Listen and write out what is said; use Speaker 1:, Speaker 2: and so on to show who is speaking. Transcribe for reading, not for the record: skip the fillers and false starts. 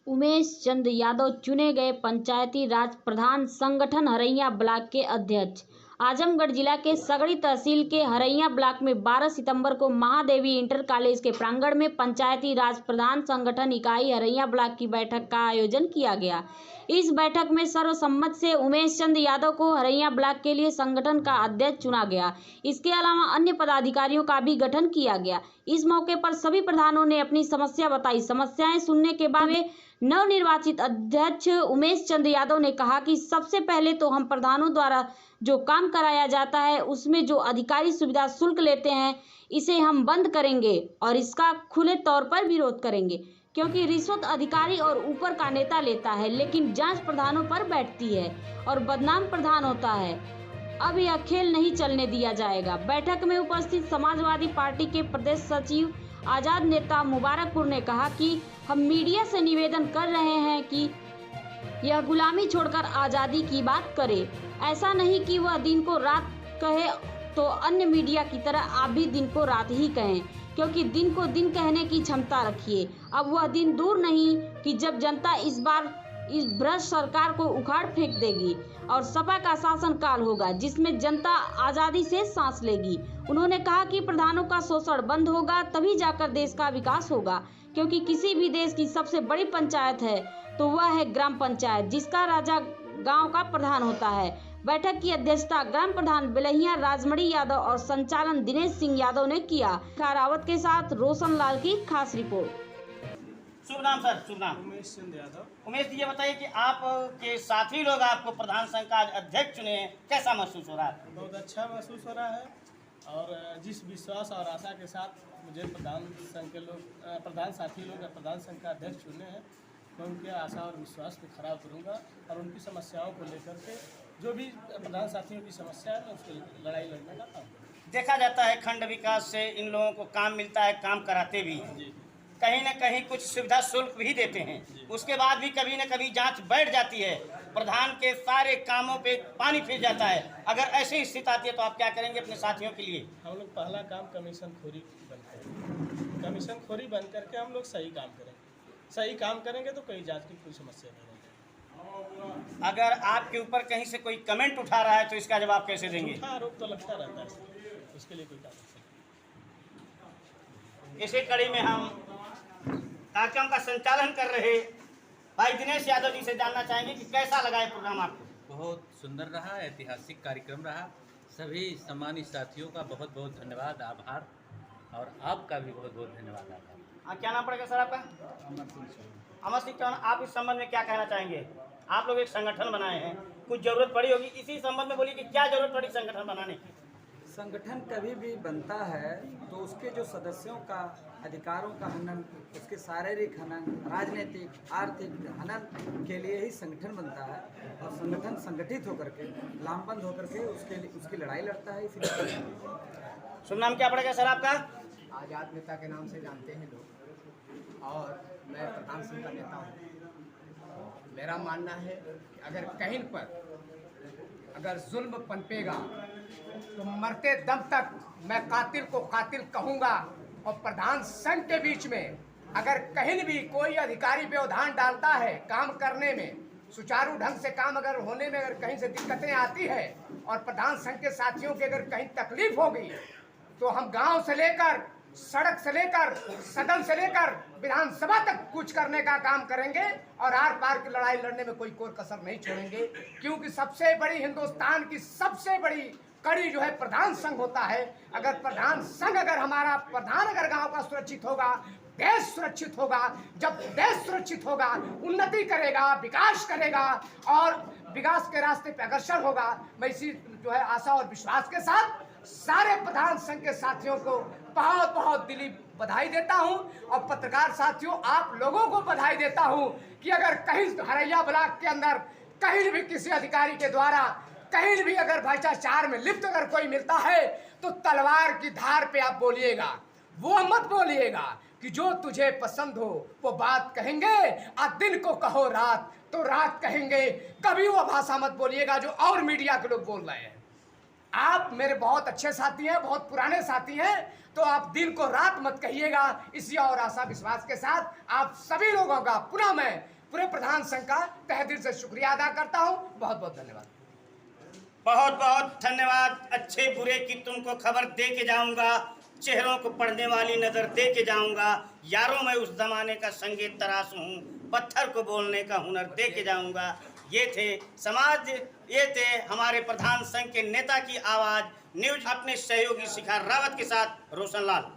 Speaker 1: उमेश चंद यादव चुने गए पंचायती राज प्रधान, संगठन हरैया ब्लॉक के अध्यक्ष। आजमगढ़ जिला के सगड़ी तहसील के हरैया ब्लॉक में 12 सितंबर को महादेवी इंटर कॉलेज के प्रांगण में पंचायती राज प्रधान संगठन इकाई हरैया ब्लॉक की बैठक का आयोजन किया गया। इस बैठक में सर्वसम्मत से उमेश चंद यादव को हरैया ब्लॉक के लिए संगठन का अध्यक्ष चुना गया। इसके अलावा अन्य पदाधिकारियों का भी गठन किया गया। इस मौके पर सभी प्रधानों ने अपनी समस्या बताई। समस्याएं सुनने के बाद नवनिर्वाचित अध्यक्ष उमेश चंद यादव ने कहा कि सबसे पहले तो हम प्रधानों द्वारा जो काम कराया जाता है उसमें जो अधिकारी सुविधा शुल्क लेते हैं इसे हम बंद करेंगे और इसका खुले तौर पर विरोध करेंगे, क्योंकि रिश्वत अधिकारी और ऊपर का नेता लेता है लेकिन जांच प्रधानों पर बैठती है और बदनाम प्रधान होता है। अब यह खेल नहीं चलने दिया जाएगा। बैठक में उपस्थित समाजवादी पार्टी के प्रदेश सचिव आजाद नेता मुबारकपुर ने कहा कि हम मीडिया से निवेदन कर रहे हैं कि यह गुलामी छोड़कर आज़ादी की बात करे। ऐसा नहीं कि वह दिन को रात कहे तो अन्य मीडिया की तरह आप भी दिन को रात ही कहें, क्योंकि दिन को दिन कहने की क्षमता रखिए। अब वह दिन दूर नहीं कि जब जनता इस बार इस भ्रष्ट सरकार को उखाड़ फेंक देगी और सपा का शासन काल होगा जिसमें जनता आज़ादी से सांस लेगी। उन्होंने कहा कि प्रधानों का शोषण बंद होगा तभी जाकर देश का विकास होगा, क्योंकि किसी भी देश की सबसे बड़ी पंचायत है तो वह है ग्राम पंचायत, जिसका राजा गांव का प्रधान होता है। बैठक की अध्यक्षता ग्राम प्रधान बिलहिया राजमणि यादव और संचालन दिनेश सिंह यादव ने किया। रावत के साथ रोशन लाल की खास रिपोर्ट।
Speaker 2: शुभ नाम सर, शुभ नाम।
Speaker 3: उमेश चंद यादव।
Speaker 2: उमेश जी, ये बताइए कि आपके साथी लोग आपको प्रधान संघ का अध्यक्ष चुने, कैसा महसूस हो रहा है?
Speaker 3: बहुत अच्छा महसूस हो रहा है और जिस विश्वास और आशा के साथ मुझे प्रधान साथी लोग प्रधान संघ का अध्यक्ष चुने हैं, मैं उनके आशा और विश्वास को खरा करूँगा और उनकी समस्याओं को लेकर के जो भी प्रधान साथियों की समस्या है उसकी लड़ाई लड़ने का काम करूँगा।
Speaker 2: देखा जाता है खंड विकास से इन लोगों को काम मिलता है, काम कराते भी हैं, कहीं न कहीं कुछ सुविधा शुल्क भी देते हैं, उसके बाद भी कभी न कभी जांच बैठ जाती है, प्रधान के सारे कामों पे पानी फिर जाता है। अगर ऐसी स्थिति आती है तो आप क्या करेंगे अपने साथियों के लिए?
Speaker 3: हम लोग पहला काम कमीशन खोरी बंद करेंगे। कमीशन खोरी बंद करके हम लोग सही काम करेंगे। सही काम करेंगे तो कोई जांच की कोई समस्या नहीं रहेगी।
Speaker 2: अगर आपके ऊपर कहीं से कोई कमेंट उठा रहा है तो इसका जवाब कैसे देंगे?
Speaker 3: आरोप तो लगता रहता है, उसके लिए कोई कारण नहीं।
Speaker 2: इसी कड़ी में हम कार्यक्रम का संचालन कर रहे भाई दिनेश यादव जी से जानना चाहेंगे कि कैसा लगा ये प्रोग्राम आपको?
Speaker 4: बहुत सुंदर रहा, ऐतिहासिक कार्यक्रम रहा। सभी सम्मानित साथियों का बहुत बहुत धन्यवाद, आभार, और आपका भी बहुत बहुत धन्यवाद, आभार।
Speaker 2: क्या नाम पड़ेगा सर आपका? अमर सिंह चौहान। आप इस संबंध में क्या कहना चाहेंगे? आप लोग एक संगठन बनाए हैं, कुछ जरूरत पड़ी होगी, इसी संबंध में बोलिए कि क्या जरूरत पड़ी संगठन बनाने की?
Speaker 5: संगठन कभी भी बनता है तो उसके जो सदस्यों का अधिकारों का हनन, उसके शारीरिक हनन, राजनीतिक आर्थिक हनन के लिए ही संगठन बनता है और संगठन संगठित होकर के लामबंद होकर के उसकी लड़ाई लड़ता है। इसलिए
Speaker 2: शुभ नाम क्या पड़ेगा सर आपका?
Speaker 6: आज़ाद नेता के नाम से जानते हैं लोग और मैं प्रधान संघ का नेता हूँ। मेरा मानना है कि अगर कहीं पर अगर जुल्म पनपेगा तो मरते दम तक मैं कातिल को कातिल कहूँगा। और प्रधान संघ के बीच में अगर कहीं भी कोई अधिकारी व्यवधान डालता है काम करने में, सुचारू ढंग से काम अगर होने में अगर कहीं से दिक्कतें आती है और प्रधान संघ के साथियों की अगर कहीं तकलीफ होगी तो हम गांव से लेकर सड़क से लेकर सदन से लेकर विधानसभा तक कुछ करने का काम करेंगे और आर पार की लड़ाई लड़ने में कोई कसर नहीं छोड़ेंगे, क्योंकि सबसे बड़ी हिंदुस्तान की सबसे बड़ी कड़ी जो है प्रधान संघ होता है। अगर प्रधान संघ अगर हमारा प्रधान अगर गांव का सुरक्षित होगा, देश सुरक्षित होगा। जब देश सुरक्षित होगा, उन्नति करेगा, विकास करेगा और विकास के रास्ते पे अग्रसर होगा। मैं इसी जो है आशा और विश्वास के साथ सारे प्रधान संघ के साथियों को बहुत बहुत दिली बधाई देता हूं और पत्रकार साथियों आप लोगों को बधाई देता हूं कि अगर कहीं हरैया ब्लॉक के अंदर कहीं भी किसी अधिकारी के द्वारा कहीं भी अगर भ्रष्टाचार में लिप्त अगर कोई मिलता है तो तलवार की धार पे आप बोलिएगा, वो मत बोलिएगा कि जो तुझे पसंद हो वो बात कहेंगे, आज दिन को कहो रात तो रात कहेंगे। कभी वो भाषा मत बोलिएगा जो और मीडिया के लोग बोल रहे हैं। आप मेरे बहुत अच्छे साथी हैं, बहुत पुराने साथी हैं, तो आप दिन को रात मत कहिएगा। इसी और आशा विश्वास के साथ आप सभी लोगों का पुनः मैं पूरे प्रधान संघ का तहे दिल से शुक्रिया अदा करता हूं। बहुत बहुत धन्यवाद।
Speaker 2: बहुत बहुत धन्यवाद। अच्छे बुरे की तुमको खबर दे के जाऊंगा, चेहरों को पढ़ने वाली नजर दे के जाऊंगा। यारों मैं उस जमाने का संगीत तराश हूँ, पत्थर को बोलने का हुनर दे के जाऊंगा। ये थे समाज, ये थे हमारे प्रधान संघ के नेता की आवाज। न्यूज अपने सहयोगी शिखा रावत के साथ रोशन लाल।